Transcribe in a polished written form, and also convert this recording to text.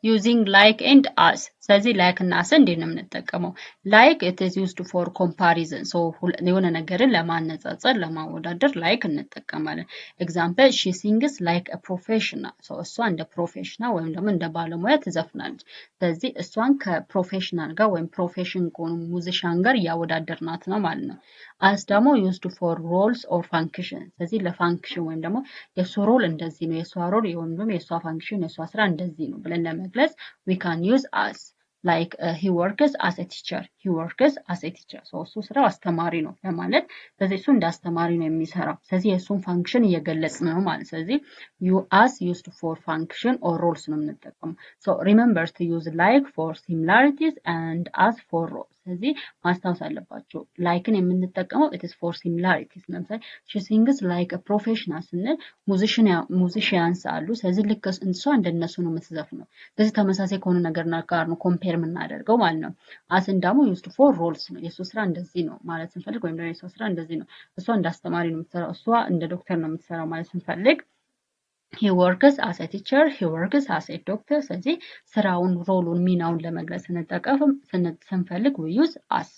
using like and as ስለዚህ like እና as እንዴት ነው የምንጠቀመው like it is used for comparison so የሆነ ነገርን ለማነጻጸር ለማወዳደር like እንጠቀማለን example she sings like a professional so እሷ እንደ ፕሮፌሽናል ወይም ደግሞ እንደ ባለሙያ ትዘፍናለች ስለዚህ እሷን ከፕሮፌሽናል ጋር ወይም ፕሮፌሽን ከሆኑ ሙዚሻን ጋር ያወዳደርናት ነው ማለት ነው as ደግሞ used for roles or function ስለዚህ ለፋንክሽን ወይም ደግሞ የሱ ሮል እንደዚህ ነው የሷ ሮል ወይም ደግሞ የሷ ፋንክሽን የሷ ስራ እንደዚህ ነው ብለን ለመግለጽ we can use as like he works as a teacher he works as a teacher so እሱ ስራው አስተማሪ ነው ለማለት ስለዚህ እሱ እንደ አስተማሪ ነው የሚሰራው ስለዚህ የሱን ፋንክሽን እየገለጽን ነው ማለት ስለዚህ you as used for function or roles ነው የምንጠቀመው so remember to use like for similarities and as for roles ስለዚህ ማስታወስ አለባችሁ likeን የምንጠቀመው it is for similarities ለምሳሌ she sings like a professional ስንል musicians አሉ ስለዚህ ልክ እሷ እንደነሱ ነው የምትዘፍነው ስለዚህ ተመሳሳይ ከሆነ ነገር ጋር ነው ኮምፔር የምናደርገው ማለት ነው አስን ደግሞ used for roles ነው የሱ ስራ እንደዚህ ነው ማለት ስንፈልግ ወይም ደግሞ የሱ ስራ እንደዚህ ነው እሷ እንደ አስተማሪ ነው የምትሰራው እሷ እንደ ዶክተር ነው የምትሰራው ማለት ስንፈልግ he works as a teacher he works as a doctor ስለዚህ ስራውን ሮሉን ሚናውን ለመግለጽ ስንፈልግ we use as